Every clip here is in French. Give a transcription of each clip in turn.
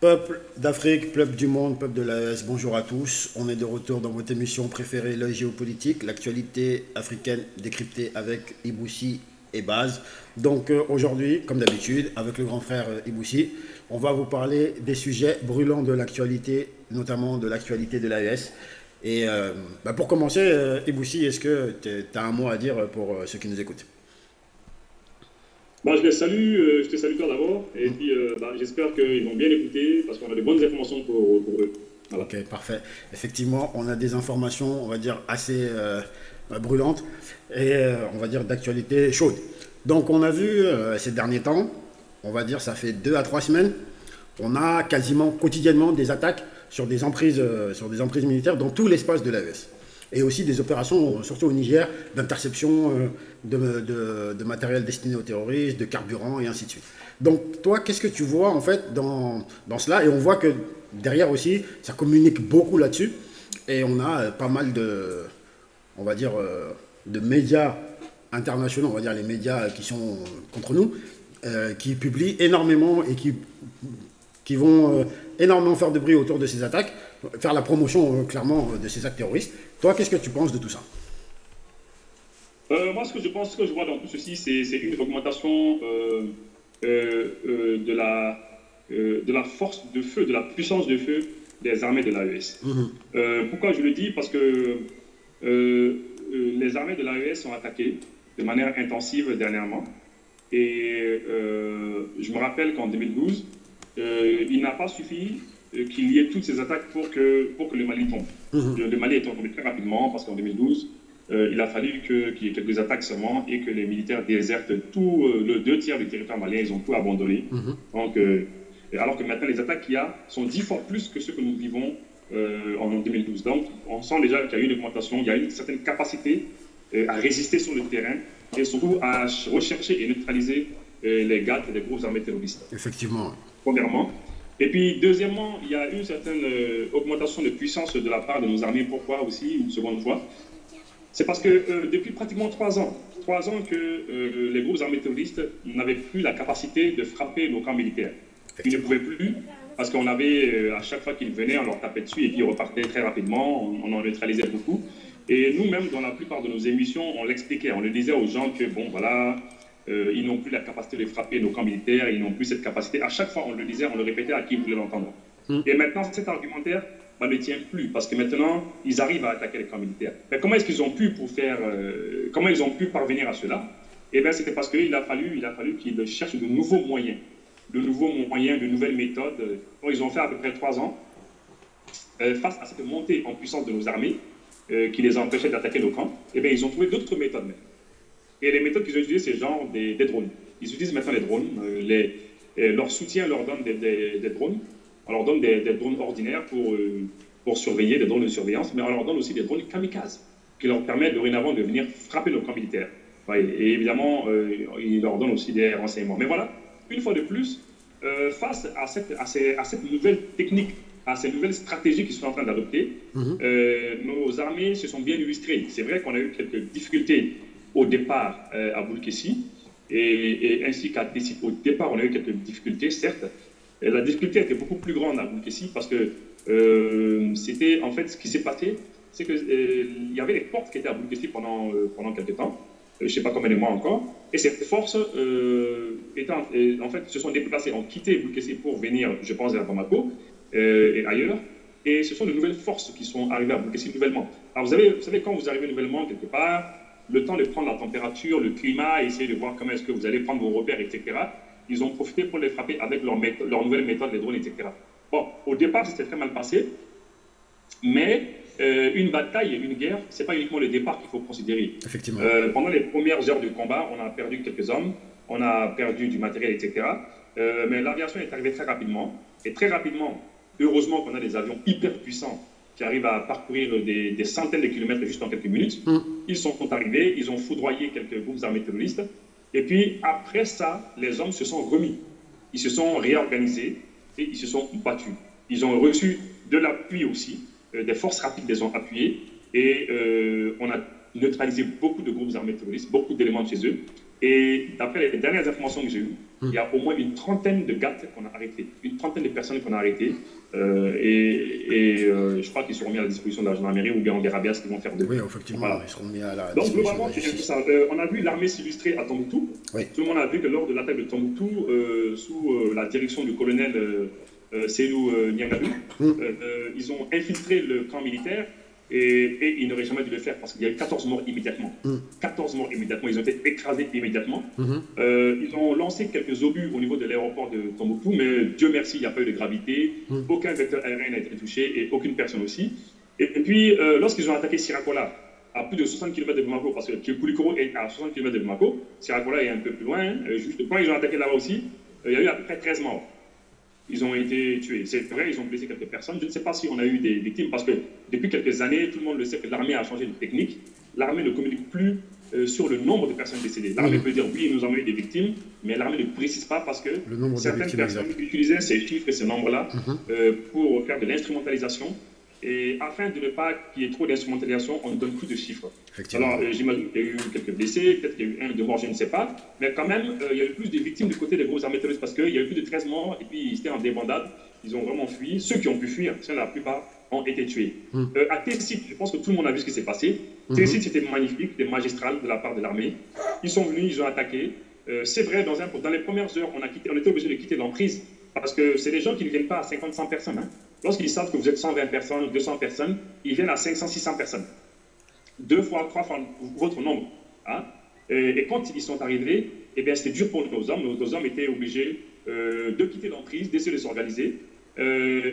Peuple d'Afrique, peuple du monde, peuple de l'AES, bonjour à tous. On est de retour dans votre émission préférée, l'œil géopolitique, l'actualité africaine décryptée avec Iboussi et Baz. Donc aujourd'hui, comme d'habitude, avec le grand frère Iboussi, on va vous parler des sujets brûlants de l'actualité, notamment de l'actualité de l'AES. Et pour commencer, Iboussi, est-ce que tu as un mot à dire pour ceux qui nous écoutent? Bah, je te salue toi d'abord, et puis j'espère qu'ils vont bien écouter parce qu'on a de bonnes informations pour eux. Voilà. Ok, parfait. Effectivement, on a des informations, on va dire, assez brûlantes et on va dire d'actualité chaude. Donc, on a vu ces derniers temps, on va dire, ça fait 2 à 3 semaines, on a quasiment quotidiennement des attaques sur des emprises militaires dans tout l'espace de l'AES. Et aussi des opérations, surtout au Niger, d'interception de matériel destiné aux terroristes, de carburant et ainsi de suite. Donc toi, qu'est-ce que tu vois en fait dans cela? Et on voit que derrière aussi, ça communique beaucoup là-dessus. Et on a pas mal de, on va dire, de médias internationaux, on va dire les médias qui sont contre nous, qui publient énormément et qui vont énormément faire de bruit autour de ces attaques, faire la promotion clairement de ces actes terroristes. Toi, qu'est-ce que tu penses de tout ça? Moi, ce que je pense, ce que je vois dans tout ceci, c'est une augmentation de la force de feu, de la puissance de feu des armées de l'AES. Pourquoi je le dis? Parce que les armées de l'AES sont attaquées de manière intensive dernièrement. Et je me rappelle qu'en 2012, il n'a pas suffi qu'il y ait toutes ces attaques pour que le Mali tombe. Le Mali est tombé très rapidement parce qu'en 2012, il a fallu qu'il y ait quelques attaques seulement et que les militaires désertent tout le 2 tiers du territoire malien, ils ont tout abandonné. Donc, alors que maintenant, les attaques qu'il y a sont 10 fois plus que ce que nous vivons en 2012. Donc, on sent déjà qu'il y a eu une augmentation, il y a une certaine capacité à résister sur le terrain et surtout à rechercher et neutraliser les GAT, les groupes armés terroristes. Effectivement. Premièrement. Et puis, deuxièmement, il y a une certaine augmentation de puissance de la part de nos armées. Pourquoi aussi, une seconde fois? C'est parce que depuis pratiquement 3 ans que les groupes armés terroristes n'avaient plus la capacité de frapper nos camps militaires. Ils ne pouvaient plus parce qu'on avait, à chaque fois qu'ils venaient, on leur tapait dessus et puis ils repartaient très rapidement, on en neutralisait beaucoup. Et nous-mêmes, dans la plupart de nos émissions, on l'expliquait, on le disait aux gens que, bon, voilà, ils n'ont plus la capacité de frapper nos camps militaires, ils n'ont plus cette capacité. À chaque fois, on le disait, on le répétait à qui voulait l'entendre. Et maintenant, cet argumentaire ne tient plus, parce que maintenant, ils arrivent à attaquer les camps militaires. Mais comment est-ce qu'ils ont pu comment ils ont pu parvenir à cela? Eh bien, c'était parce qu'il a fallu qu'ils cherchent de nouveaux moyens, de nouvelles méthodes. Donc, ils ont fait à peu près 3 ans, face à cette montée en puissance de nos armées, qui les empêchait d'attaquer nos camps. Eh bien, ils ont trouvé d'autres méthodes même. Et les méthodes qu'ils ont utilisées, c'est genre des drones. Ils utilisent maintenant les drones. Leur soutien leur donne des drones. On leur donne des drones ordinaires pour surveiller, des drones de surveillance, mais on leur donne aussi des drones kamikazes, qui leur permettent dorénavant de venir frapper nos camps militaires. Ouais, et évidemment, ils leur donnent aussi des renseignements. Mais voilà, une fois de plus, face à cette nouvelle technique, à ces nouvelles stratégies qu'ils sont en train d'adopter, nos armées se sont bien illustrées. C'est vrai qu'on a eu quelques difficultés au départ à Boulkessi, et ainsi qu'à Tessit. Au départ, on a eu quelques difficultés, certes. Et la difficulté était beaucoup plus grande à Boulkessi parce que c'était, en fait, ce qui s'est passé, c'est qu'il y avait des forces qui étaient à Boulkessi pendant quelques temps, je ne sais pas combien de mois encore, et ces forces, en fait, se sont déplacées, ont quitté Boulkessi pour venir, je pense, vers Bamako et ailleurs. Et ce sont de nouvelles forces qui sont arrivées à Boulkessi nouvellement. Alors, vous savez, quand vous arrivez nouvellement quelque part, le temps de prendre la température, le climat, essayer de voir comment est-ce que vous allez prendre vos repères, etc. Ils ont profité pour les frapper avec leur nouvelle méthode, les drones, etc. Bon, au départ, c'était très mal passé, mais une bataille, une guerre, ce n'est pas uniquement le départ qu'il faut considérer. Effectivement. Pendant les premières heures de combat, on a perdu quelques hommes, on a perdu du matériel, etc. Mais l'aviation est arrivée très rapidement, et très rapidement, heureusement qu'on a des avions hyper puissants qui arrivent à parcourir des centaines de kilomètres juste en quelques minutes. Ils sont arrivés, ils ont foudroyé quelques groupes armés terroristes. Et puis, après ça, les hommes se sont remis. Ils se sont réorganisés et ils se sont battus. Ils ont reçu de l'appui aussi. Des forces rapides les ont appuyés. Et on a neutralisé beaucoup de groupes armés terroristes, beaucoup d'éléments de chez eux. Et d'après les dernières informations que j'ai eues, il y a au moins une trentaine de gars qu'on a arrêtés, une trentaine de personnes qu'on a arrêtées. Je crois qu'ils seront mis à la disposition de la gendarmerie ou bien en Garabias qui vont faire de. Oui, effectivement, voilà. Ils seront mis à la Donc, disposition de globalement, la c'est justice. ça. On a vu l'armée s'illustrer à Tombouctou. Oui. Tout le monde a vu que lors de l'attaque de Tombouctou, sous la direction du colonel Selou Niangadou, ils ont infiltré le camp militaire. Et ils n'auraient jamais dû le faire parce qu'il y a eu 14 morts immédiatement. 14 morts immédiatement, ils ont été écrasés immédiatement. Ils ont lancé quelques obus au niveau de l'aéroport de Tombouctou, mais Dieu merci, il n'y a pas eu de gravité. Aucun vecteur aérien n'a été touché et aucune personne aussi. Et puis, lorsqu'ils ont attaqué Sirakola, à plus de 60 km de Bamako, parce que Koulikoro est à 60 km de Bamako, Sirakola est un peu plus loin, juste quand ils ont attaqué là-bas aussi, il y a eu à peu près 13 morts. Ils ont été tués. C'est vrai, ils ont blessé quelques personnes. Je ne sais pas si on a eu des victimes, parce que depuis quelques années, tout le monde le sait que l'armée a changé de technique. L'armée ne communique plus sur le nombre de personnes décédées. L'armée peut dire oui, nous avons eu des victimes, mais l'armée ne précise pas parce que certaines personnes utilisaient ces chiffres et ces nombres-là pour faire de l'instrumentalisation. Et afin de ne pas qu'il y ait trop d'instrumentalisation, on ne donne plus de chiffres. Alors, j'imagine qu'il y a eu quelques blessés, peut-être qu'il y a eu un, deux morts, je ne sais pas. Mais quand même, il y a eu plus de victimes du côté des groupes armés terroristes parce qu'il y a eu plus de 13 morts et puis ils étaient en débandade. Ils ont vraiment fui. Ceux qui ont pu fuir, la plupart, ont été tués. À Tessit, je pense que tout le monde a vu ce qui s'est passé. Tessit, c'était magnifique, c'était magistral de la part de l'armée. Ils sont venus, ils ont attaqué. C'est vrai, dans les premières heures, on était obligé de quitter l'emprise parce que c'est des gens qui ne viennent pas à 50-100 personnes. Hein. Lorsqu'ils savent que vous êtes 120 personnes, 200 personnes, ils viennent à 500-600 personnes. 2 fois, 3 fois votre nombre. Hein. Et quand ils sont arrivés, eh bien, c'était dur pour nos hommes. Nos hommes étaient obligés de quitter l'emprise, d'essayer de s'organiser.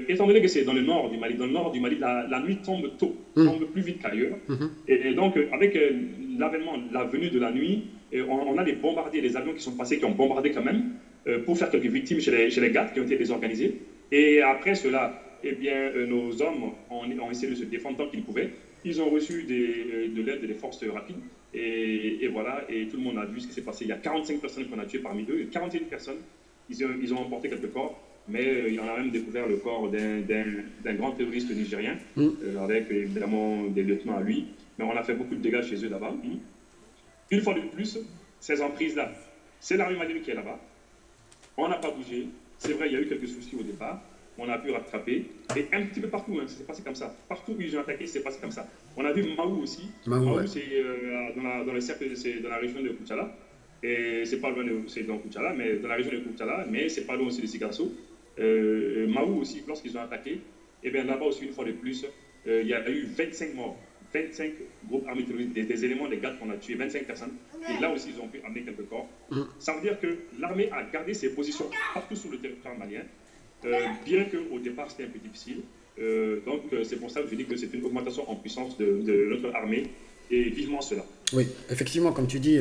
Étant donné que c'est dans le nord du Mali, la nuit tombe tôt, tombe plus vite qu'ailleurs. Et donc, avec l'avènement, la venue de la nuit, on a les bombardiers, les avions qui sont passés, qui ont bombardé quand même, pour faire quelques victimes chez les GAT qui ont été désorganisés. Et après cela, eh bien, nos hommes ont essayé de se défendre tant qu'ils pouvaient. Ils ont reçu de l'aide des forces rapides. Et voilà, et tout le monde a vu ce qui s'est passé. Il y a 45 personnes qu'on a tuées parmi eux. 41 personnes, ils ont emporté quelques corps. Mais il y en a même découvert le corps d'un grand terroriste nigérien, avec évidemment des lieutenants à lui. Mais on a fait beaucoup de dégâts chez eux là-bas. Une fois de plus, ces emprises-là, c'est l'armée malienne qui est là-bas. On n'a pas bougé. C'est vrai, il y a eu quelques soucis au départ. On a pu rattraper. Et un petit peu partout, ça s'est passé comme ça. Partout où ils ont attaqué, c'est passé comme ça. On a vu Mahou aussi. Mahou, ouais. C'est dans le cercle, c'est dans la région de Koutchala. Et c'est pas loin c'est dans Koutchala, mais dans la région de Koutchala, mais c'est pas loin aussi de Sigasso. Mahou aussi, lorsqu'ils ont attaqué, et bien là-bas aussi, une fois de plus, il y a eu 25 morts. 25 groupes armés terroristes, des éléments, des gars qu'on a tués, 25 personnes. Et là aussi, ils ont pu amener quelques corps. Ça veut dire que l'armée a gardé ses positions partout sur le territoire malien. Bien qu'au départ c'était un peu difficile. Donc c'est pour ça que je dis que c'est une augmentation en puissance de notre armée et vivement cela. Oui, effectivement, comme tu dis,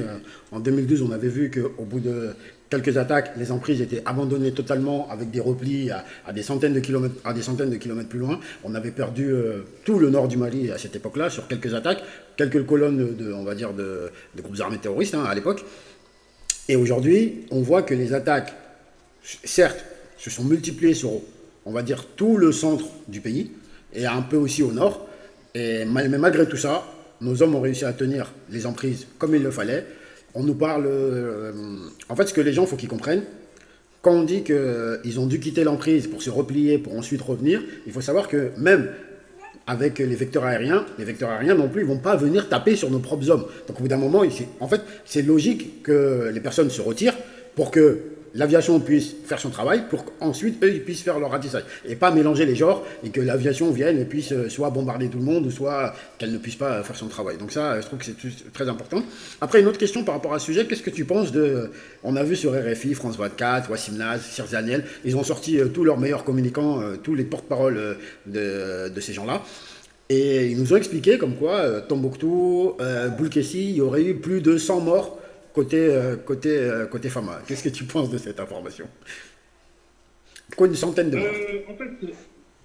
en 2012 on avait vu qu'au bout de quelques attaques, les emprises étaient abandonnées totalement avec des replis à des centaines de kilomètres plus loin. On avait perdu tout le nord du Mali à cette époque-là sur quelques attaques, quelques colonnes on va dire de groupes armés terroristes à l'époque. Et aujourd'hui, on voit que les attaques, certes, se sont multipliés sur, on va dire, tout le centre du pays et un peu aussi au nord. Mais malgré tout ça, nos hommes ont réussi à tenir les emprises comme il le fallait. On nous parle... en fait, ce que les gens, il faut qu'ils comprennent, quand on dit qu'ils ont dû quitter l'emprise pour se replier, pour ensuite revenir, il faut savoir que même avec les vecteurs aériens non plus, ils ne vont pas venir taper sur nos propres hommes. Donc au bout d'un moment, en fait, c'est logique que les personnes se retirent pour que l'aviation puisse faire son travail, pour qu'ensuite, eux, ils puissent faire leur ratissage. Et pas mélanger les genres, et que l'aviation vienne et puisse soit bombarder tout le monde, ou soit qu'elle ne puisse pas faire son travail. Donc ça, je trouve que c'est très important. Après, une autre question par rapport à ce sujet, qu'est-ce que tu penses de... On a vu sur RFI, France 24, Wassim Naz, Sir Zaniel, ils ont sorti tous leurs meilleurs communicants, tous les porte-paroles de ces gens-là. Et ils nous ont expliqué comme quoi, Tombouctou, Boulkessi, il y aurait eu plus de 100 morts côté Fama. Qu'est-ce que tu penses de cette information? Quoi, une centaine de morts?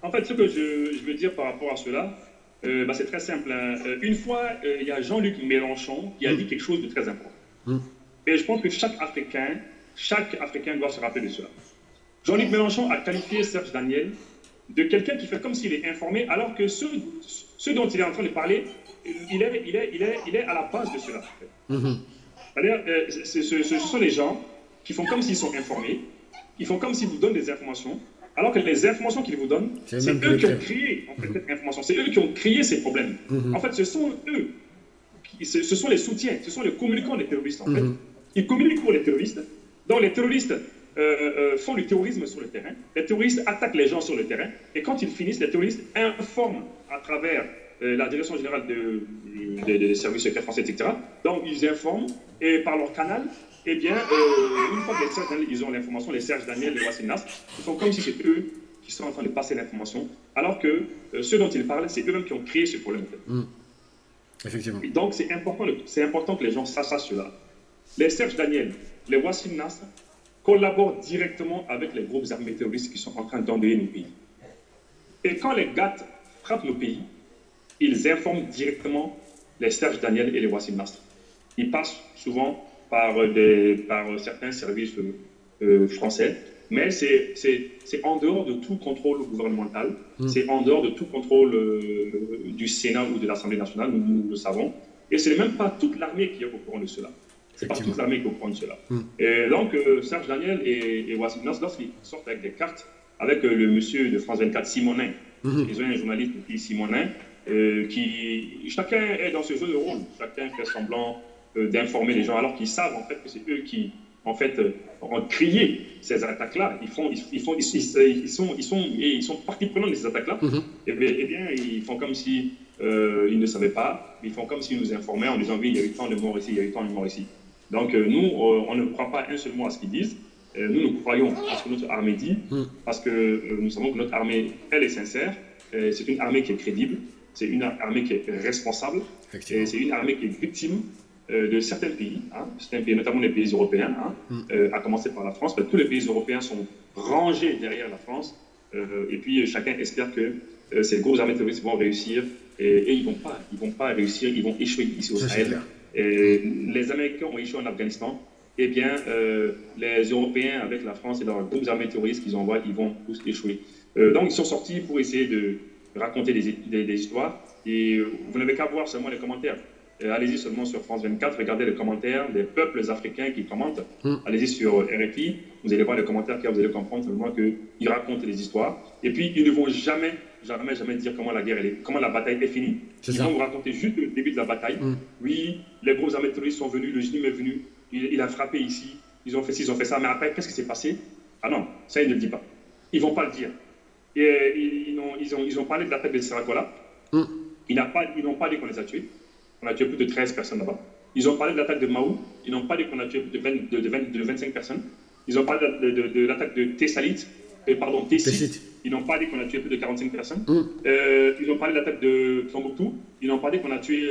En fait, ce que je veux dire par rapport à cela, c'est très simple. Hein. Une fois, il y a Jean-Luc Mélenchon qui a dit quelque chose de très important. Et je pense que chaque Africain doit se rappeler de cela. Jean-Luc Mélenchon a qualifié Serge Daniel de quelqu'un qui fait comme s'il est informé, alors que ce dont il est en train de parler, il est à la base de cela. C'est-à-dire, ce sont les gens qui font comme s'ils sont informés, ils font comme s'ils vous donnent des informations, alors que les informations qu'ils vous donnent, c'est eux qui ont créé en fait, cette information, c'est eux qui ont créé ces problèmes. En fait, ce sont eux, ce sont les soutiens, ce sont les communicants des terroristes. En fait. Ils communiquent pour les terroristes. Donc les terroristes font du terrorisme sur le terrain, les terroristes attaquent les gens sur le terrain, et quand ils finissent, les terroristes informent à travers la Direction générale des services secrets français, etc. Donc ils informent, et par leur canal, eh bien, une fois que les Serge Daniel, ils ont l'information, les Serge Daniel, les Wassim Nasr, ils font comme si c'était eux qui sont en train de passer l'information, alors que ceux dont ils parlent, c'est eux-mêmes qui ont créé ce problème. En fait. Effectivement. Et donc c'est important que les gens sachent cela. Les Serge Daniel, les Wassim Nasr collaborent directement avec les groupes armés terroristes qui sont en train d'endeuiller nos pays. Et quand les GATT frappent nos pays, ils informent directement les Serge Daniel et les Wassim Nasr. Ils passent souvent par certains services français, mais c'est en dehors de tout contrôle gouvernemental, c'est en dehors de tout contrôle du Sénat ou de l'Assemblée nationale, nous le savons, et ce n'est même pas toute l'armée qui est au courant de cela. C'est pas toute l'armée qui est au courant de cela. Et donc, Serge Daniel et Wassim Nasr, lorsqu'ils sortent avec des cartes, avec le monsieur de France 24, Simonin, ils ont un journaliste qui Simonin, chacun est dans ce jeu de rôle, chacun fait semblant d'informer les gens, alors qu'ils savent en fait que c'est eux qui en fait ont créé ces attaques-là. Ils sont partie prenante de ces attaques-là. Et bien, ils font comme si ils ne savaient pas. Ils font comme s'ils nous informaient en disant oui, il y a eu tant de morts ici, il y a eu tant de morts ici. Donc nous, on ne croit pas un seul mot à ce qu'ils disent. Nous croyons à ce que notre armée dit, parce que nous savons que notre armée, elle est sincère. C'est une armée qui est crédible. C'est une armée qui est responsable. Et c'est une armée qui est victime de certains pays, notamment les pays européens, à commencer par la France. Tous les pays européens sont rangés derrière la France, et puis chacun espère que ces gros armées terroristes vont réussir, et ils vont pas réussir, ils vont échouer ici au Sahel. Et les Américains ont échoué en Afghanistan, eh bien les Européens avec la France et leurs groupes armées terroristes qu'ils envoient, ils vont tous échouer. Donc ils sont sortis pour essayer de raconter des histoires, et vous n'avez qu'à voir seulement les commentaires. Allez-y seulement sur France 24, regardez les commentaires des peuples africains qui commentent. Allez-y sur RFI, vous allez voir les commentaires, car vous allez comprendre seulement qu'ils racontent des histoires. Et puis, ils ne vont jamais dire comment la guerre comment la bataille est finie. Ils vont vous raconter juste le début de la bataille. Oui, les gros armées terroristes sont venus, le GNIM est venu, il a frappé ici, ils ont fait ci, ils ont fait ça. Mais après, qu'est-ce qui s'est passé? Ah non, ça, ils ne le disent pas. Ils ne vont pas le dire. Et ils ont parlé de l'attaque de Serakola. Ils n'ont pas dit qu'on les a tués. On a tué plus de 13 personnes là-bas. Ils ont parlé de l'attaque de Maou. Ils n'ont pas dit qu'on a tué plus de 25 personnes. Ils ont parlé de l'attaque de Tessit. Ils n'ont pas dit qu'on a tué plus de 45 personnes. Ils ont parlé de l'attaque de Tombouctou. Ils n'ont pas dit qu'on a tué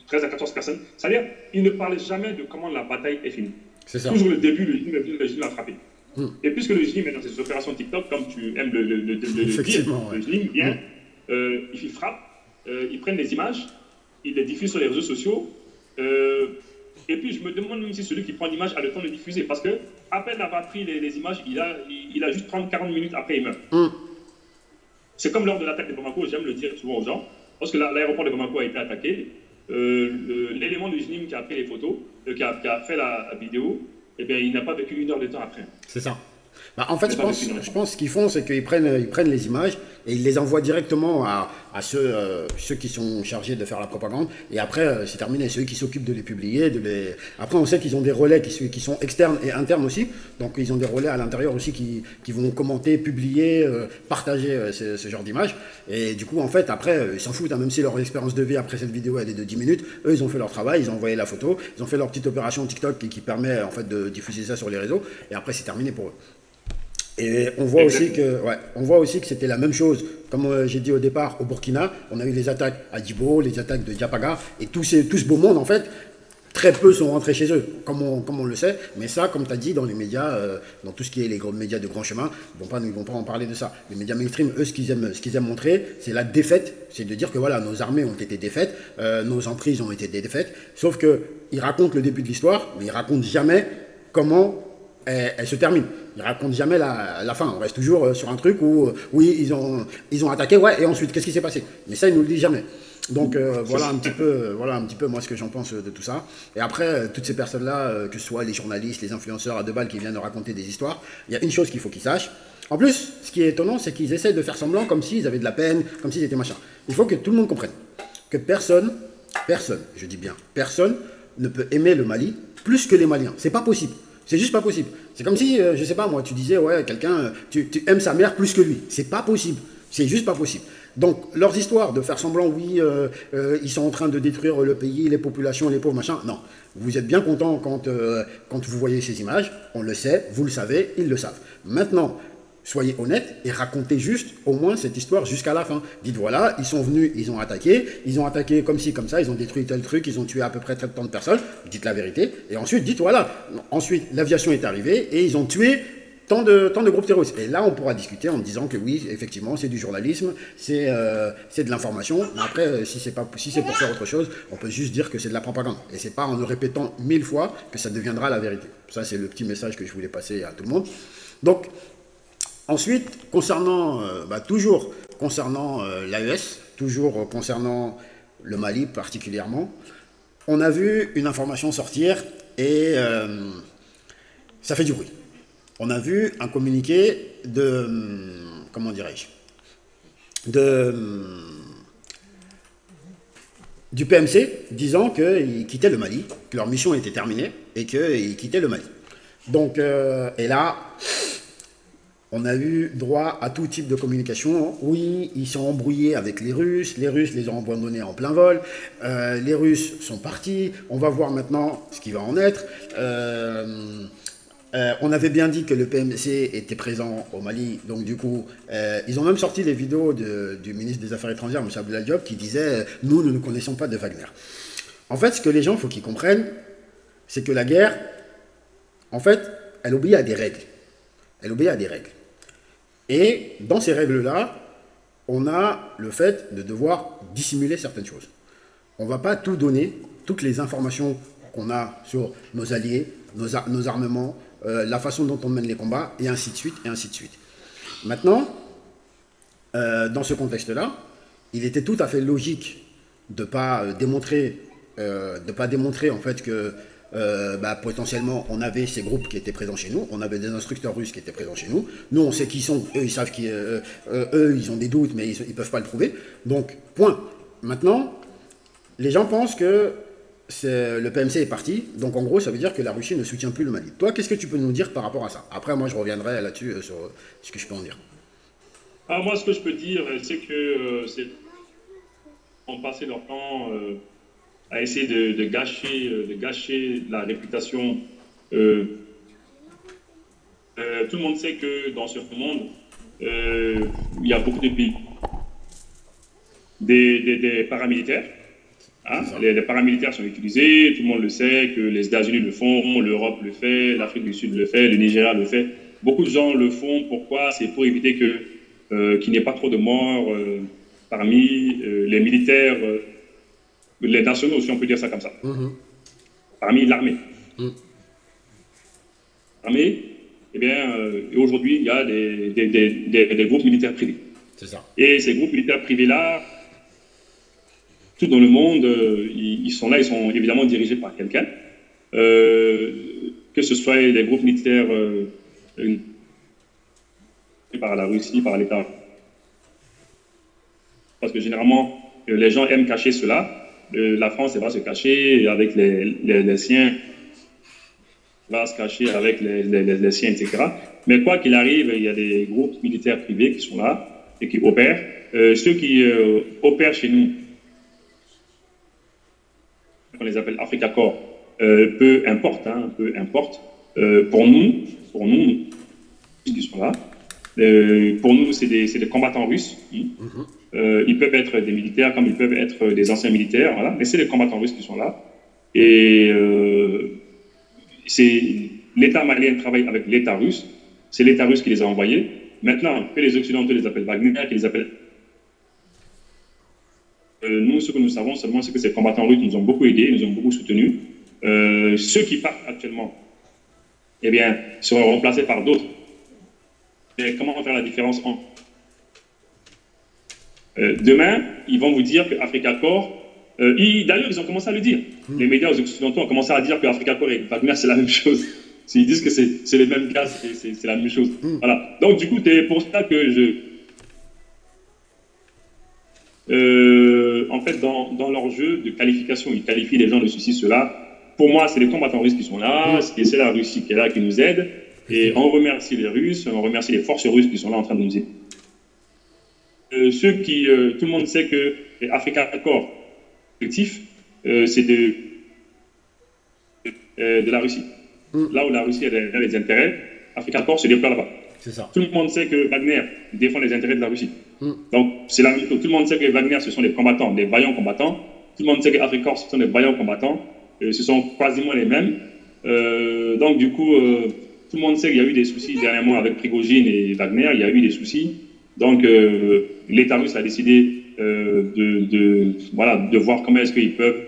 13 à 14 personnes. C'est-à-dire, ils ne parlent jamais de comment la bataille est finie. C'est ça. Toujours le début, le GNIM a frappé. Et puisque le GNIM est dans ses opérations TikTok, comme tu aimes le dire, le GNIM vient, il frappe, ils prennent des images, ils les diffusent sur les réseaux sociaux. Et puis, je me demande même si celui qui prend l'image a le temps de diffuser. Parce que, à peine avoir pris les images, il a juste 30-40 minutes après, il meurt. C'est comme lors de l'attaque de Bamako, j'aime le dire souvent aux gens. Lorsque l'aéroport de Bamako a été attaqué, l'élément du GNIM qui a pris les photos, qui a fait la vidéo, eh bien, il n'a pas vécu 1 heure de temps après. C'est ça. Bah, en fait, je pense ce qu'ils font, c'est qu'ils prennent les images et ils les envoient directement à ceux qui sont chargés de faire la propagande. Et après, c'est terminé. Ceux qui s'occupent de les publier. Après, on sait qu'ils ont des relais qui sont externes et internes aussi. Donc, ils ont des relais à l'intérieur aussi qui vont commenter, publier, partager ce genre d'images. Et du coup, en fait, après, ils s'en foutent. Même si leur expérience de vie après cette vidéo elle est de 10 minutes, eux, ils ont fait leur travail, ils ont envoyé la photo, ils ont fait leur petite opération TikTok qui permet en fait de diffuser ça sur les réseaux. Et après, c'est terminé pour eux. Et on voit aussi que c'était la même chose, comme j'ai dit au départ, au Burkina, on a eu les attaques à Djibo, les attaques de Diapaga, et tout ce beau monde, en fait, très peu sont rentrés chez eux, comme on le sait, mais ça, comme tu as dit, dans les médias, dans tout ce qui est les gros médias de grand chemin, ils ne vont pas en parler de ça. Les médias mainstream, eux, ce qu'ils aiment montrer, c'est la défaite, c'est de dire que voilà, nos armées ont été défaites, nos emprises ont été défaites, sauf qu'ils racontent le début de l'histoire, mais ils ne racontent jamais comment elle se termine. Ils ne racontent jamais la fin. On reste toujours sur un truc où, oui, ils ont attaqué, ouais, et ensuite, qu'est-ce qui s'est passé? Mais ça, ils ne nous le disent jamais. Donc voilà un petit peu moi ce que j'en pense de tout ça. Et après, toutes ces personnes-là, que ce soit les journalistes, les influenceurs à deux balles qui viennent de raconter des histoires, il y a une chose qu'il faut qu'ils sachent. En plus, ce qui est étonnant, c'est qu'ils essaient de faire semblant comme s'ils avaient de la peine, comme s'ils étaient machin. Il faut que tout le monde comprenne que personne, je dis bien, personne ne peut aimer le Mali plus que les Maliens. C'est pas possible. C'est juste pas possible. C'est comme si, je sais pas moi, tu disais, ouais, quelqu'un, tu aimes sa mère plus que lui. C'est pas possible. C'est juste pas possible. Donc, leurs histoires de faire semblant, oui, ils sont en train de détruire le pays, les populations, les pauvres, machin. Non. Vous êtes bien content quand vous voyez ces images. On le sait, vous le savez, ils le savent. Maintenant, soyez honnêtes et racontez juste au moins cette histoire jusqu'à la fin. Dites voilà, ils sont venus, ils ont attaqué comme ci, comme ça, ils ont détruit tel truc, ils ont tué à peu près tant de personnes. Dites la vérité. Et ensuite, dites voilà. Ensuite, l'aviation est arrivée et ils ont tué tant de groupes terroristes. Et là, on pourra discuter en disant que oui, effectivement, c'est du journalisme, c'est de l'information. Mais après, si c'est pour faire autre chose, on peut juste dire que c'est de la propagande. Et c'est pas en le répétant 1000 fois que ça deviendra la vérité. Ça, c'est le petit message que je voulais passer à tout le monde. Donc, ensuite, toujours concernant l'AES, toujours concernant le Mali particulièrement, on a vu une information sortir et ça fait du bruit. On a vu un communiqué comment dirais-je, du PMC disant qu'ils quittaient le Mali, que leur mission était terminée et qu'ils quittaient le Mali. Donc, et là, on a eu droit à tout type de communication. Oui, ils sont embrouillés avec les Russes les ont abandonnés en plein vol, les Russes sont partis, on va voir maintenant ce qui va en être. On avait bien dit que le PMC était présent au Mali, donc du coup, ils ont même sorti les vidéos du ministre des Affaires étrangères, M. Abdoulaye Diop, qui disait « Nous ne connaissons pas de Wagner ». En fait, ce que les gens, il faut qu'ils comprennent, c'est que la guerre, en fait, elle obéit à des règles. Elle obéit à des règles. Et dans ces règles-là, on a le fait de devoir dissimuler certaines choses. On ne va pas tout donner, toutes les informations qu'on a sur nos alliés, nos armements, la façon dont on mène les combats, et ainsi de suite, et ainsi de suite. Maintenant, dans ce contexte-là, il était tout à fait logique de ne pas démontrer en fait que potentiellement on avait ces groupes qui étaient présents chez nous, on avait des instructeurs russes qui étaient présents chez nous, nous on sait qui sont, eux ils savent eux ils ont des doutes mais ils ne peuvent pas le prouver, donc point. Maintenant, les gens pensent que le PMC est parti, donc en gros ça veut dire que la Russie ne soutient plus le Mali. Toi, qu'est-ce que tu peux nous dire par rapport à ça? Après moi je reviendrai là-dessus sur ce que je peux en dire. Alors moi ce que je peux dire c'est que ont passé leur temps à essayer de gâcher la réputation. Tout le monde sait que dans ce monde, il y a beaucoup de pays, des paramilitaires. Hein, les paramilitaires sont utilisés, tout le monde le sait, que les États-Unis le font, l'Europe le fait, l'Afrique du Sud le fait, le Nigeria le fait. Beaucoup de gens le font, pourquoi? C'est pour éviter qu'il n'y ait pas trop de morts parmi les militaires, les nationaux, si on peut dire ça comme ça, parmi l'armée. L'armée, eh bien, aujourd'hui, il y a des groupes militaires privés. C'est ça. Et ces groupes militaires privés-là, tout dans le monde, ils sont là, ils sont évidemment dirigés par quelqu'un, que ce soit des groupes militaires par la Russie, par l'État. Parce que généralement, les gens aiment cacher cela. La France, elle va se cacher avec les siens, va se cacher avec les siens, etc. Mais quoi qu'il arrive, il y a des groupes militaires privés qui sont là et qui opèrent. Ceux qui opèrent chez nous, on les appelle Africa Corps, peu importe, pour nous, qui sont là, pour nous, c'est des combattants russes. Ils peuvent être des militaires comme ils peuvent être des anciens militaires, voilà. Mais c'est les combattants russes qui sont là. Et l'État malien travaille avec l'État russe. C'est l'État russe qui les a envoyés. Maintenant, que les Occidentaux les appellent Wagner, qu'ils les appellent... nous, ce que nous savons seulement, c'est que ces combattants russes nous ont beaucoup aidés, nous ont beaucoup soutenus. Ceux qui partent actuellement, eh bien, seront remplacés par d'autres. Mais comment faire la différence entre Demain, ils vont vous dire que Africa Corps, d'ailleurs, ils ont commencé à le dire. Les médias occidentaux ont commencé à dire que Africa Corps et Wagner, c'est la même chose. Ils disent que c'est les mêmes gaz, c'est la même chose. Voilà. Donc, du coup, c'est pour ça que en fait, dans leur jeu de qualification, ils qualifient les gens de ceci, cela. Pour moi, c'est les combattants russes qui sont là, c'est la Russie qui est là, qui nous aide. Et on remercie les Russes, on remercie les forces russes qui sont là en train de nous aider. Tout le monde sait que Africa Corps, objectif, c'est de la Russie. Là où la Russie a les intérêts, Africa Corps se déploie là-bas. Tout le monde sait que Wagner défend les intérêts de la Russie. Donc, c'est la même chose. Tout le monde sait que Wagner, ce sont des combattants, des vaillants combattants. Tout le monde sait que Africa Corps, ce sont des vaillants combattants. Ce sont quasiment les mêmes. Donc, du coup, tout le monde sait qu'il y a eu des soucis dernièrement avec Prigojine et Wagner. Il y a eu des soucis. Donc, l'État russe a décidé de voir comment est-ce qu'ils peuvent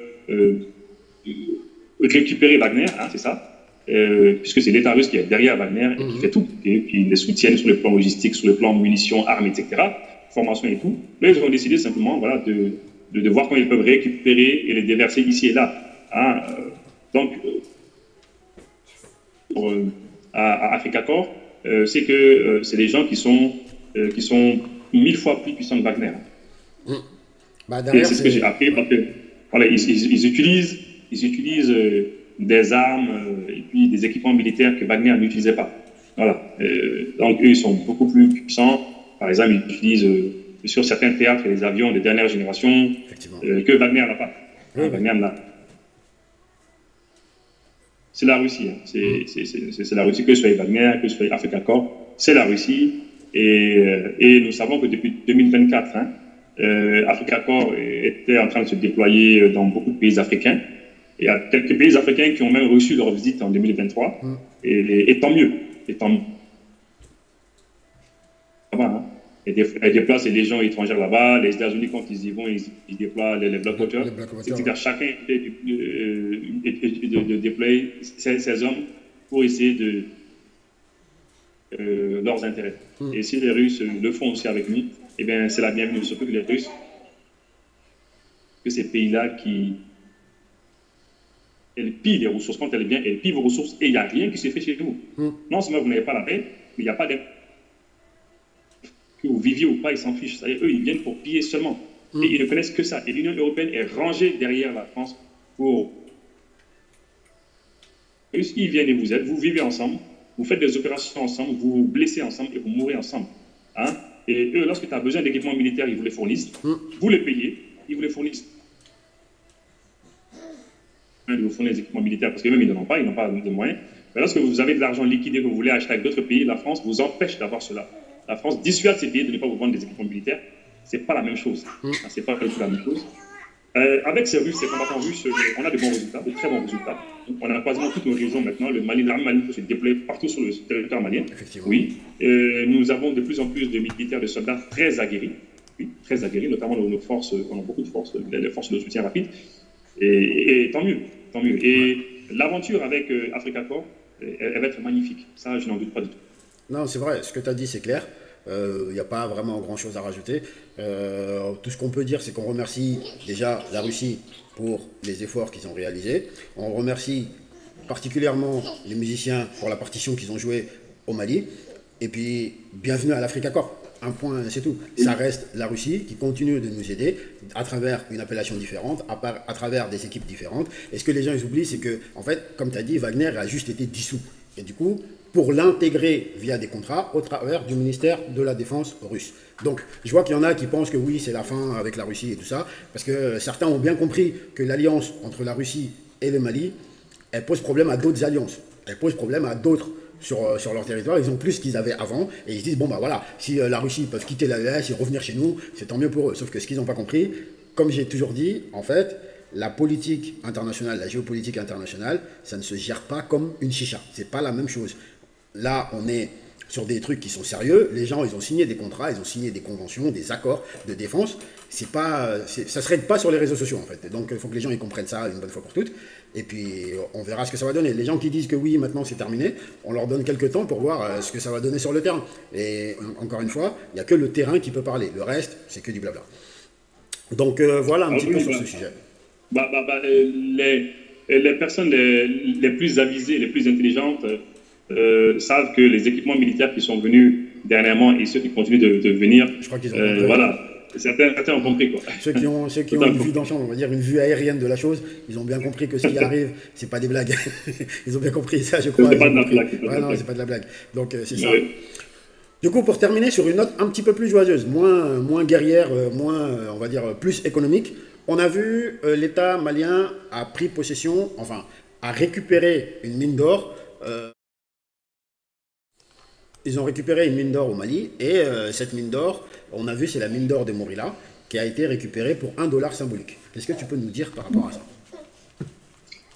récupérer Wagner, hein, c'est ça. Puisque c'est l'État russe qui est derrière Wagner et qui fait tout, et qui les soutiennent sur le plan logistique, sur le plan munitions, armes, etc., formation et tout. Mais ils ont décidé simplement de voir comment ils peuvent récupérer et les déverser ici et là. Hein. Donc, à Africa Corps, c'est que c'est des gens qui sont 1000 fois plus puissants que Wagner. Et c'est ce que j'ai appris, parce que voilà, ils utilisent des armes et puis des équipements militaires que Wagner n'utilisait pas. Voilà. Donc, eux, ils sont beaucoup plus puissants. Par exemple, ils utilisent sur certains théâtres les avions de dernière génération que Wagner n'a pas. Wagner n'a. C'est la Russie. Hein. C'est la Russie, que ce soit Wagner, que ce soit Africa Corps, c'est la Russie. Et nous savons que depuis 2024, Africa Corps était en train de se déployer dans beaucoup de pays africains. Il y a quelques pays africains qui ont même reçu leur visite en 2023. Et tant mieux. Et tant mieux. Hein. Ils déplacent les légions étrangères là-bas. Les États-Unis, quand ils y vont, ils déploient les Black Waters. C'est-à-dire chacun de déployer ces hommes pour essayer de leurs intérêts. Et si les Russes le font aussi avec nous, eh bien, c'est la bienvenue. Surtout que les Russes, que ces pays-là qui elles pillent les ressources. Quand elles viennent, elles pillent vos ressources et il n'y a rien qui se fait chez vous. Non seulement vous n'avez pas la paix, mais il n'y a pas de... Que vous viviez ou pas, ils s'en fichent. C'est-à-dire, eux, ils viennent pour piller seulement. Et ils ne connaissent que ça. Et l'Union européenne est rangée derrière la France pour... Ils viennent et vous aident, vous vivez ensemble, vous faites des opérations ensemble, vous vous blessez ensemble et vous mourrez ensemble. Hein? Et eux, lorsque tu as besoin d'équipements militaires, ils vous les fournissent. Vous les payez, ils vous les fournissent. De vous fournir des équipements militaires parce qu'eux-mêmes, ils n'en ont pas, ils n'ont pas de moyens. Mais lorsque vous avez de l'argent liquidé que vous voulez acheter avec d'autres pays, la France vous empêche d'avoir cela. La France dissuade ces pays de ne pas vous vendre des équipements militaires. Ce n'est pas la même chose. Ce n'est pas du tout la même chose. Avec ces Russes, ces combattants russes, on a de bons résultats, de très bons résultats. On a quasiment toutes nos régions maintenant. Le Mali, l'armée malienne peut se déployer partout sur le territoire malien. Oui. Nous avons de plus en plus de militaires, de soldats très aguerris. Oui, très aguerris, notamment nos forces, on a beaucoup de forces, les forces de soutien rapide. Et tant mieux, tant mieux. Et l'aventure avec Africa Corps, elle va être magnifique. Ça, je n'en doute pas du tout. Non, c'est vrai, ce que tu as dit, c'est clair. Il n'y a pas vraiment grand-chose à rajouter. Tout ce qu'on peut dire, c'est qu'on remercie déjà la Russie pour les efforts qu'ils ont réalisés. On remercie particulièrement les musiciens pour la partition qu'ils ont jouée au Mali. Et puis, bienvenue à l'Africa Corps. Un point, c'est tout. Ça reste la Russie qui continue de nous aider à travers une appellation différente, à travers des équipes différentes. Et ce que les gens ils oublient, c'est que, en fait, comme tu as dit, Wagner a juste été dissous. Et du coup, pour l'intégrer via des contrats au travers du ministère de la Défense russe. Donc, je vois qu'il y en a qui pensent que oui, c'est la fin avec la Russie et tout ça, parce que certains ont bien compris que l'alliance entre la Russie et le Mali, elle pose problème à d'autres alliances. Elle pose problème à d'autres sur leur territoire. Ils ont plus qu'ils avaient avant, et ils se disent, bon bah voilà, si la Russie peut quitter l'AES et revenir chez nous, c'est tant mieux pour eux. Sauf que ce qu'ils n'ont pas compris, comme j'ai toujours dit, en fait, la politique internationale, la géopolitique internationale, ça ne se gère pas comme une chicha. C'est pas la même chose. Là, on est sur des trucs qui sont sérieux. Les gens, ils ont signé des contrats, ils ont signé des conventions, des accords de défense. C'est pas, ça se règle pas sur les réseaux sociaux en fait. Et donc il faut que les gens ils comprennent ça une bonne fois pour toutes. Et puis on verra ce que ça va donner. Les gens qui disent que oui, maintenant c'est terminé, on leur donne quelques temps pour voir ce que ça va donner sur le terrain. Et encore une fois, il n'y a que le terrain qui peut parler. Le reste, c'est que du blabla. Donc voilà un petit peu sur ce sujet. Les personnes les plus avisées, les plus intelligentes savent que les équipements militaires qui sont venus dernièrement et ceux qui continuent de venir, je crois qu'ils ont compris. Voilà, certains ont compris quoi. Ceux qui ont une vue d'ensemble, on va dire une vue aérienne de la chose, ils ont bien compris que ce qui arrive, c'est pas des blagues. Ils ont bien compris ça, je crois. C'est pas de la blague. Ouais, non, c'est pas de la blague. Donc c'est ça. Ouais. Du coup, pour terminer sur une note un petit peu plus joyeuse, moins guerrière, on va dire, plus économique, on a vu l'État malien a pris possession, enfin, a récupéré une mine d'or. Ils ont récupéré une mine d'or au Mali, et cette mine d'or, on a vu, c'est la mine d'or de Morila, qui a été récupérée pour $1 symbolique. Qu'est-ce que tu peux nous dire par rapport à ça?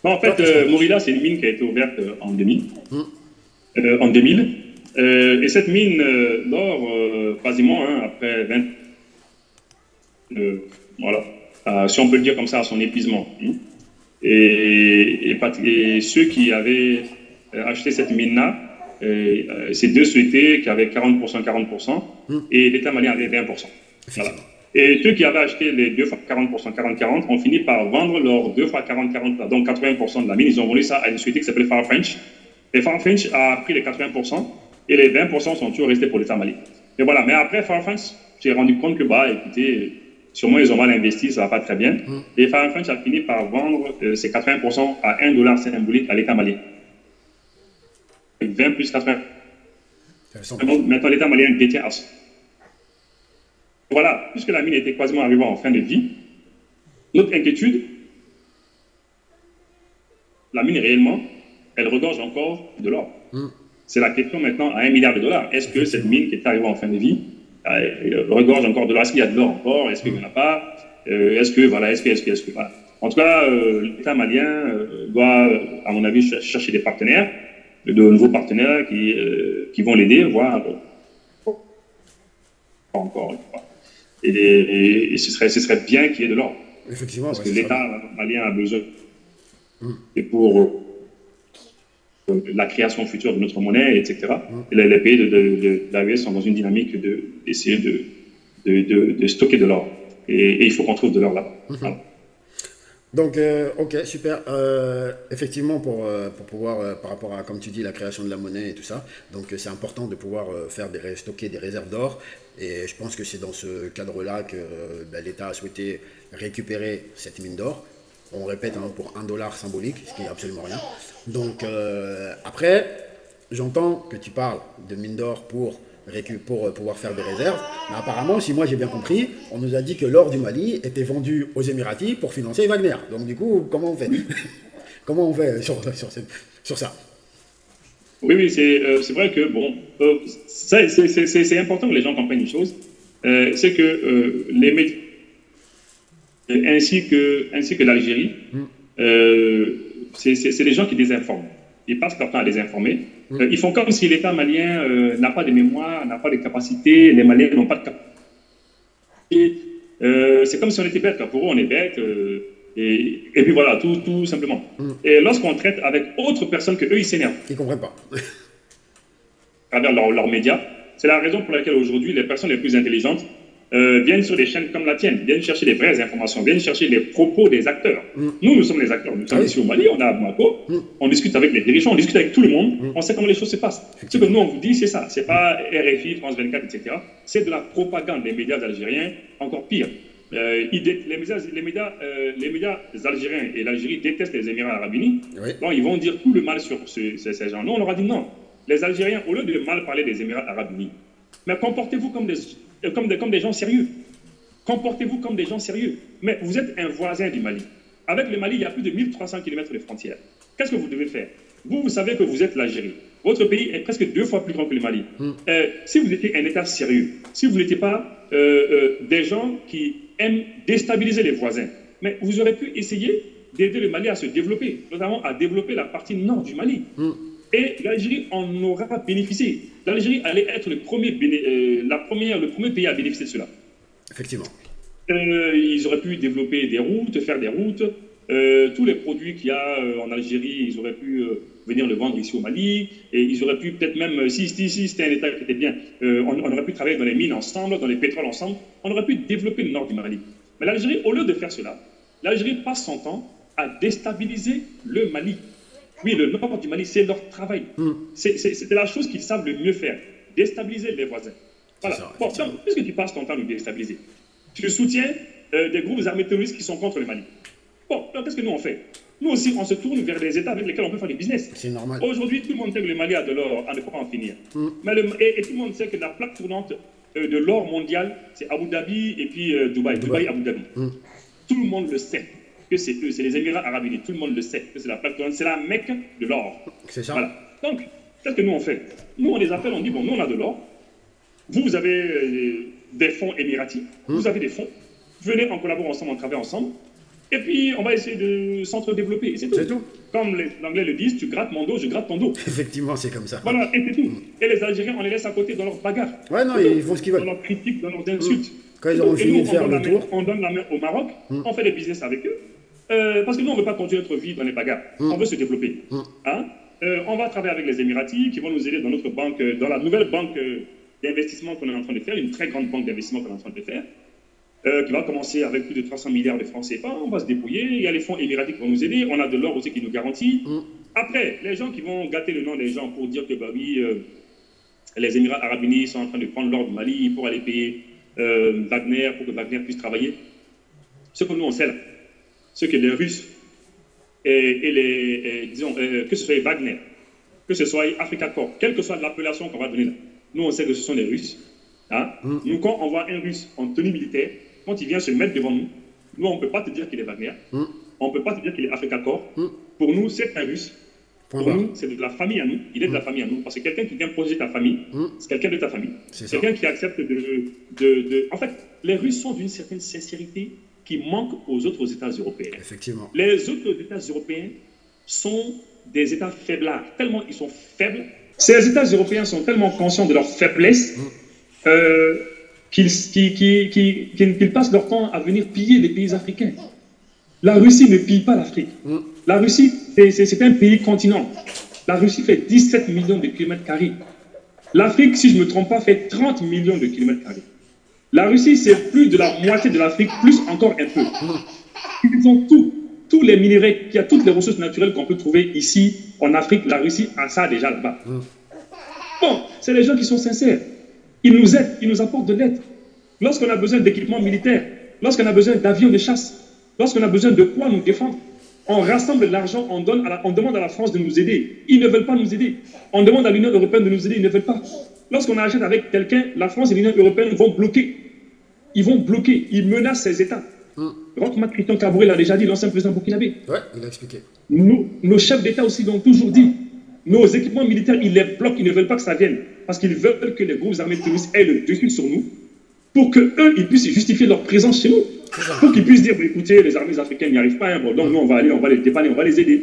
En fait, Morila, c'est une mine qui a été ouverte en 2000. En 2000. Et cette mine d'or, quasiment, après 20 voilà, si on peut le dire comme ça, à son épuisement. Et ceux qui avaient acheté cette mine-là, c'est deux sociétés qui avaient 40%, et l'État malien avait 20%. Voilà. Et ceux qui avaient acheté les 2 fois 40%, 40-40, ont fini par vendre leurs 2 fois 40-40, donc 80% de la mine. Ils ont vendu ça à une société qui s'appelait Farfetch. Et Farfetch a pris les 80%, et les 20% sont toujours restés pour l'État malien. Et voilà. Mais après, Farfetch s'est rendu compte que, écoutez, sûrement ils ont mal investi, ça ne va pas très bien. Et Farfetch a fini par vendre ces 80% à $1 symbolique à l'État malien. 20 plus 80. Maintenant, l'État malien détient à ça. Voilà, puisque la mine était quasiment arrivée en fin de vie, notre inquiétude, la mine réellement, elle regorge encore de l'or. C'est la question maintenant à $1 milliard. Est-ce que cette mine qui est arrivée en fin de vie regorge encore de l'or? Est-ce qu'il y a de l'or encore? Est-ce qu'il n'y en a pas? Est-ce que, voilà. En tout cas, l'État malien doit, à mon avis, chercher des partenaires, de nouveaux partenaires qui vont l'aider, voire pas encore. Et ce serait bien qu'il y ait de l'or. Effectivement. Parce que l'État malien a besoin. Et pour la création future de notre monnaie, etc. Et les pays de l'AES sont dans une dynamique d'essayer de stocker de l'or. Et il faut qu'on trouve de l'or là-bas. Voilà. Donc, ok, super. Effectivement, pour pouvoir, par rapport à, comme tu dis, la création de la monnaie et tout ça, donc c'est important de pouvoir stocker des réserves d'or. Et je pense que c'est dans ce cadre-là que l'État a souhaité récupérer cette mine d'or. On répète, pour $1 symbolique, ce qui n'est absolument rien. Donc, après, j'entends que tu parles de mine d'or pour pouvoir faire des réserves. Mais apparemment, si moi j'ai bien compris, on nous a dit que l'or du Mali était vendu aux Émiratis pour financer Wagner. Donc du coup, comment on fait? Comment on fait sur ça? Oui, c'est vrai que, c'est important que les gens comprennent une chose, c'est que les médias, ainsi que l'Algérie, c'est les gens qui désinforment. Ils passent leur temps à désinformer. Ils font comme si l'État malien n'a pas de mémoire, n'a pas de capacité, les Maliens n'ont pas de capacité. C'est comme si on était bête, pour eux on est bête, et puis voilà, tout simplement. Et lorsqu'on traite avec autres personnes que eux, ils s'énervent. Ils ne comprennent pas. À travers leurs médias. C'est la raison pour laquelle aujourd'hui les personnes les plus intelligentes viennent sur des chaînes comme la tienne, viennent chercher les vraies informations, viennent chercher les propos des acteurs. Nous sommes les acteurs. Nous sommes ici au Mali, on est à Bamako, on discute avec les dirigeants, on discute avec tout le monde, on sait comment les choses se passent. Ce que nous on vous dit, c'est ça. C'est pas RFI, France 24, etc. C'est de la propagande des médias algériens, encore pire. Les médias algériens et l'Algérie détestent les Émirats arabes unis. Donc ils vont dire tout le mal sur ces gens. Nous on leur a dit non. Les Algériens, au lieu de mal parler des Émirats arabes unis, mais comportez-vous comme des gens sérieux. Comportez-vous comme des gens sérieux. Mais vous êtes un voisin du Mali. Avec le Mali, il y a plus de 1300 km de frontières. Qu'est-ce que vous devez faire? Vous savez que vous êtes l'Algérie. Votre pays est presque 2 fois plus grand que le Mali. Si vous étiez un État sérieux, si vous n'étiez pas des gens qui aiment déstabiliser les voisins, mais vous aurez pu essayer d'aider le Mali à se développer, notamment à développer la partie nord du Mali. Et l'Algérie en aura bénéficié. L'Algérie allait être le premier pays à bénéficier de cela. Effectivement. Ils auraient pu développer des routes, faire des routes. Tous les produits qu'il y a en Algérie, ils auraient pu venir le vendre ici au Mali. Et ils auraient pu peut-être même, si c'était un État qui était bien, on aurait pu travailler dans les mines ensemble, dans les pétroles ensemble. On aurait pu développer le nord du Mali. Mais l'Algérie, au lieu de faire cela, l'Algérie passe son temps à déstabiliser le Mali. Oui, le nord du Mali, c'est leur travail. C'est la chose qu'ils savent le mieux faire. Déstabiliser les voisins. Voilà. Bon, donc, puisque tu passes ton temps à nous déstabiliser, tu soutiens des groupes armés terroristes qui sont contre le Mali. Bon, donc qu'est-ce que nous on fait? Nous aussi, on se tourne vers des États avec lesquels on peut faire du business. C'est normal. Aujourd'hui, tout le monde sait que le Mali a de l'or, on ne peut pas en finir. Mais et tout le monde sait que la plaque tournante de l'or mondial, c'est Abu Dhabi et puis Dubaï. Dubaï, Abu Dhabi. Tout le monde le sait que c'est eux, c'est les Émirats Arabes Unis. Tout le monde le sait que c'est la plaque tournante, c'est la Mecque de l'or. C'est ça. Voilà. Donc, qu'est-ce que nous on fait? Nous, on les appelle, on dit, bon, nous on a de l'or. Vous avez des fonds émiratis, vous avez des fonds. Venez, on collabore ensemble, on travaille ensemble. Et puis, on va essayer de s'entre-développer. C'est tout. C'est tout. Comme les Anglais le disent, tu grattes mon dos, je gratte ton dos. Effectivement, c'est comme ça. Voilà, et c'est tout. Et les Algériens, on les laisse à côté dans leur bagarre. Ouais, non, ils font ce qu'ils veulent. Dans leurs critiques, dans leurs insultes. Quand ils auront fini de faire le tour. On donne la main au Maroc, on fait des business avec eux. Parce que nous, on ne veut pas continuer notre vie dans les bagarres. On veut se développer. Hein? On va travailler avec les Émiratis qui vont nous aider dans notre banque, dans la nouvelle banque d'investissement qu'on est en train de faire, une très grande banque d'investissement qu'on est en train de faire. Qui va commencer avec plus de 300 milliards de francs CFA, on va se débrouiller, il y a les fonds émiratis qui vont nous aider, on a de l'or aussi qui nous garantit. Après, les gens qui vont gâter le nom des gens pour dire que bah oui, les Émirats Arabes Unis sont en train de prendre l'or du Mali pour aller payer Wagner, pour que Wagner puisse travailler. Ce que nous on sait là, ce que les Russes disons, que ce soit Wagner, que ce soit Africa Corps, quelle que soit l'appellation qu'on va donner là, nous on sait que ce sont les Russes. Hein? Nous, quand on voit un Russe en tenue militaire, quand il vient se mettre devant nous, nous, on ne peut pas te dire qu'il est Wagner. On ne peut pas te dire qu'il est Africa Corps. Pour nous, c'est un Russe. Pour nous, c'est de la famille à nous. Il est de la famille à nous. Parce que quelqu'un qui vient protéger ta famille, c'est quelqu'un de ta famille. C'est quelqu'un qui accepte En fait, les Russes sont d'une certaine sincérité qui manque aux autres États européens. Effectivement. Les autres États européens sont des États faiblards. Tellement ils sont faibles. Ces États européens sont tellement conscients de leur faiblesse qu'ils passent leur temps à venir piller les pays africains. La Russie ne pille pas l'Afrique. La Russie, c'est un pays continent. La Russie fait 17 millions de kilomètres carrés. L'Afrique, si je ne me trompe pas, fait 30 millions de kilomètres carrés. La Russie, c'est plus de la moitié de l'Afrique, plus encore un peu. Ils ont tous les minéraux, il y a toutes les ressources naturelles qu'on peut trouver ici, en Afrique. La Russie a ça déjà là-bas. Bon, c'est les gens qui sont sincères. Ils nous aident, ils nous apportent de l'aide. Lorsqu'on a besoin d'équipements militaires, lorsqu'on a besoin d'avions de chasse, lorsqu'on a besoin de quoi nous défendre, on rassemble l'argent, on demande à la France de nous aider. Ils ne veulent pas nous aider. On demande à l'Union européenne de nous aider, ils ne veulent pas. Lorsqu'on achète avec quelqu'un, la France et l'Union européenne vont bloquer. Ils vont bloquer, ils menacent ces États. Roch-Marc Christian Kaboré l'a déjà dit, l'ancien président burkinabé. Ouais, il a expliqué. Nos chefs d'État aussi l'ont toujours dit. Nos équipements militaires, ils les bloquent, ils ne veulent pas que ça vienne. Parce qu'ils veulent que les groupes armés terroristes aient le dessus sur nous, pour qu'eux, ils puissent justifier leur présence chez nous. Pour qu'ils puissent dire, bah, écoutez, les armées africaines n'y arrivent pas, hein, bon, donc nous, on va aller, on va les dépanner, on va les aider.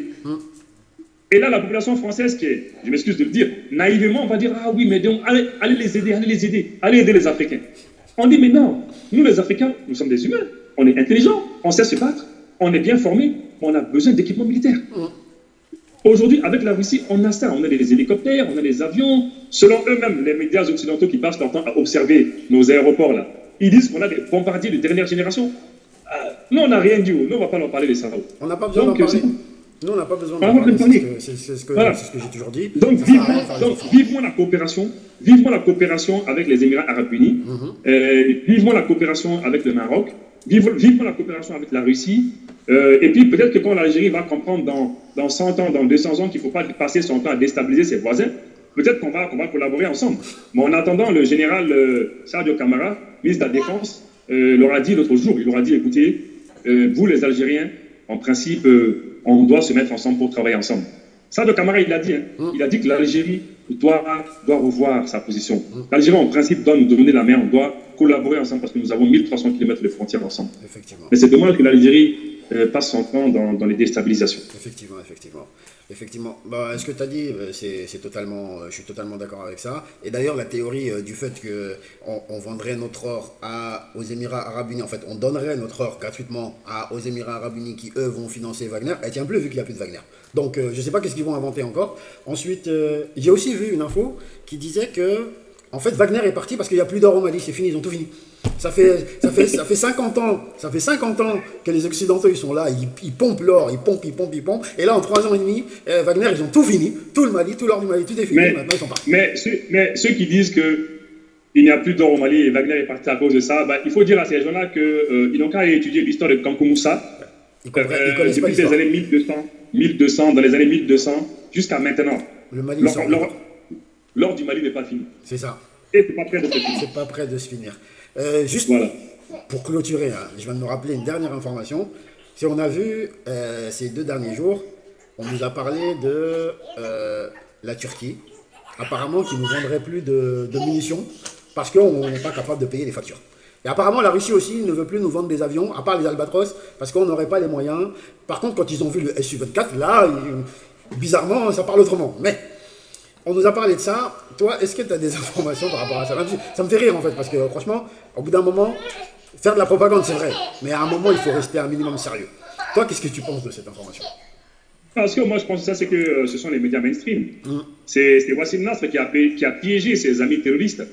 Et là, la population française, qui est, je m'excuse de le dire, naïvement, on va dire, ah oui, mais donc, allez les aider, allez aider les Africains. On dit, mais non, nous, les Africains, nous sommes des humains, on est intelligents, on sait se battre, on est bien formés, on a besoin d'équipements militaires. Aujourd'hui, avec la Russie, on a ça. On a des hélicoptères, on a des avions. Selon eux-mêmes, les médias occidentaux qui passent leur temps à observer nos aéroports, là, ils disent qu'on a des bombardiers de dernière génération. Nous, on n'a rien dit. Nous, on ne va pas leur parler de ça. On n'a pas besoin d'en parler. Nous, on n'a pas besoin d'en parler. C'est ce que j'ai toujours dit. Donc, vivement la coopération avec les Émirats Arabes Unis. Vivement la coopération avec le Maroc. Vivement la coopération avec la Russie. Et puis peut-être que quand l'Algérie va comprendre dans 100 ans, dans 200 ans qu'il ne faut pas passer son temps à déstabiliser ses voisins, peut-être qu'on va collaborer ensemble. Mais en attendant, le général Sadio Camara, ministre de la Défense, leur a dit l'autre jour, il leur a dit, écoutez, vous les Algériens, en principe, on doit se mettre ensemble pour travailler ensemble. Sadio Camara, il l'a dit, il a dit que l'Algérie doit revoir sa position. L'Algérie, en principe, doit nous donner la main, on doit collaborer ensemble parce que nous avons 1300 km de frontières ensemble. Mais c'est dommage que l'Algérie passe son temps dans les déstabilisations. Effectivement, effectivement. Effectivement. Bah, ce que tu as dit, c'est totalement, je suis totalement d'accord avec ça. Et d'ailleurs, la théorie du fait qu'on vendrait notre or aux Émirats Arabes Unis, en fait, on donnerait notre or gratuitement aux Émirats Arabes Unis qui, eux, vont financer Wagner, elle tient plus vu qu'il n'y a plus de Wagner. Donc, je ne sais pas qu'est-ce qu'ils vont inventer encore. Ensuite, j'ai aussi vu une info qui disait que, en fait, Wagner est parti parce qu'il n'y a plus d'or au Mali, c'est fini, ils ont tout fini. Ça fait 50 ans, que les Occidentaux ils sont là, ils pompent l'or, ils pompent. Et là, en 3 ans et demi, Wagner, ils ont tout fini, tout le Mali, tout l'or du Mali, tout est fini, maintenant ils sont partis. Mais ceux qui disent qu'il n'y a plus d'or au Mali et Wagner est parti à cause de ça, bah, il faut dire à ces gens-là qu'ils n'ont qu'à étudier l'histoire de Kankou Moussa. Depuis les années 1200, dans les années 1200, jusqu'à maintenant. Le Mali, l'or du Mali n'est pas fini. C'est ça. Et c'est pas prêt de se finir. C'est pas prêt de se finir. Juste voilà. Pour clôturer, hein, je viens de me rappeler une dernière information. Si on a vu ces 2 derniers jours, on nous a parlé de la Turquie, apparemment qui nous vendrait plus de munitions parce qu'on n'est pas capable de payer les factures. Et apparemment la Russie aussi ne veut plus nous vendre des avions, à part les Albatros, parce qu'on n'aurait pas les moyens. Par contre, quand ils ont vu le Su-24, là, bizarrement, ça parle autrement. Mais on nous a parlé de ça. Toi, est-ce que tu as des informations par rapport à ça? Ça me fait rire en fait, parce que franchement, au bout d'un moment, faire de la propagande, c'est vrai. Mais à un moment, il faut rester un minimum sérieux. Toi, qu'est-ce que tu penses de cette information? Parce que moi, je pense que ça, c'est que ce sont les médias mainstream. C'est Wassim Nasr qui a piégé ses amis terroristes.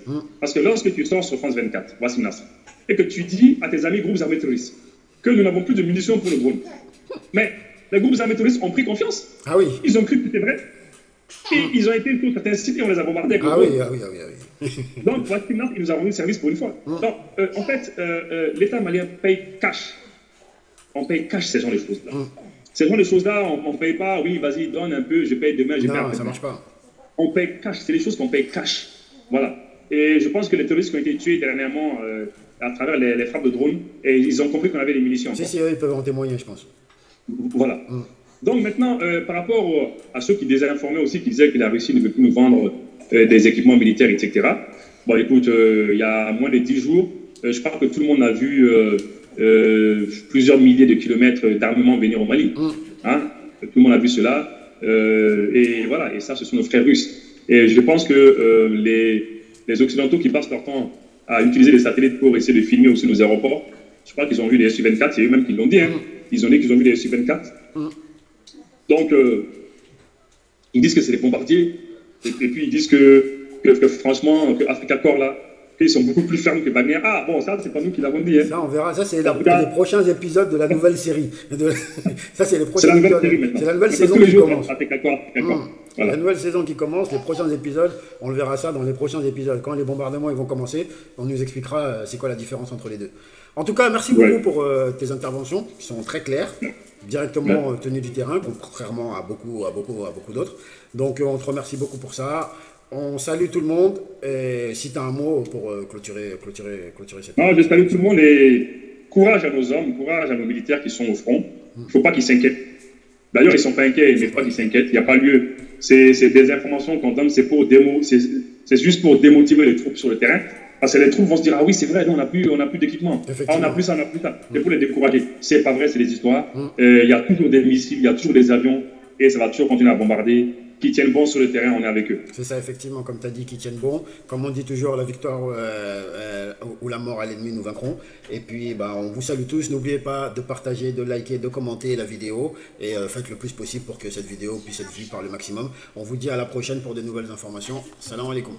Parce que lorsque tu sors sur France 24, Wassim Nasr, et que tu dis à tes amis groupes armés terroristes que nous n'avons plus de munitions pour le drone, mais les groupes armés terroristes ont pris confiance. Ah oui. Ils ont cru que c'était vrai. Et ils ont été sur certains sites et on les a bombardés avec le drone. Ah oui. Donc, Wassim Nasr, il nous a rendu service pour une fois. Donc, en fait, l'État malien paye cash. On paye cash ces genre de choses-là. Ces genre de choses-là, on ne paye pas, oui, vas-y, donne un peu, je paye demain, je paye après. Non, ça ne marche pas. On paye cash, c'est des choses qu'on paye cash. Voilà. Et je pense que les terroristes qui ont été tués dernièrement à travers les frappes de drones, et ils ont compris qu'on avait des munitions. Si, eux, ils peuvent en témoigner, je pense. Voilà. Donc maintenant, par rapport à ceux qui désinformaient aussi, qui disaient que la Russie ne veut plus nous vendre des équipements militaires, etc. Bon, écoute, il y a moins de 10 jours, je crois que tout le monde a vu plusieurs milliers de kilomètres d'armement venir au Mali. Hein? Tout le monde a vu cela. Et voilà, et ça, ce sont nos frères russes. Et je pense que les Occidentaux qui passent leur temps à utiliser les satellites pour essayer de filmer aussi nos aéroports, je crois qu'ils ont vu les Su-24, c'est eux-mêmes qui l'ont dit. Hein. Ils ont dit qu'ils ont vu les Su-24. Donc, ils disent que c'est des bombardiers. Et puis, ils disent que franchement, que Africa Corps, là, qu'ils sont beaucoup plus fermes que Wagner. Ah, bon, ça, c'est pas nous qui l'avons dit. Hein. Ça, on verra. Ça, c'est les prochains épisodes de la nouvelle série. Ça, c'est les prochains épisodes. C'est la nouvelle saison qui commence. Voilà. La nouvelle saison qui commence, les prochains épisodes, on le verra ça dans les prochains épisodes. Quand les bombardements ils vont commencer, on nous expliquera c'est quoi la différence entre les deux. En tout cas, merci beaucoup pour tes interventions qui sont très claires, directement tenues du terrain, contrairement à beaucoup d'autres. Donc, on te remercie beaucoup pour ça. On salue tout le monde. Et si tu as un mot pour clôturer cette... Non, je salue tout le monde et courage à nos hommes, courage à nos militaires qui sont au front. Il ne faut pas qu'ils s'inquiètent. D'ailleurs, ils ne sont pas inquiets, il ne faut pas qu'ils s'inquiètent. Il n'y a pas lieu. C'est des informations qu'on donne, c'est juste pour démotiver les troupes sur le terrain. Parce que les troupes vont se dire, ah oui, c'est vrai, nous, on n'a plus d'équipement. Ah, on n'a plus ça, on n'a plus ça. C'est pour les décourager. C'est pas vrai, c'est des histoires. Il y a toujours des missiles, il y a toujours des avions. Et ça va toujours continuer à bombarder. Qui tiennent bon sur le terrain, on est avec eux. C'est ça, effectivement, comme tu as dit, qui tiennent bon. Comme on dit toujours, la victoire ou la mort à l'ennemi, nous vaincrons. Et puis, on vous salue tous. N'oubliez pas de partager, de liker, de commenter la vidéo. Et faites le plus possible pour que cette vidéo puisse être vue par le maximum. On vous dit à la prochaine pour de nouvelles informations. Salam alaikum.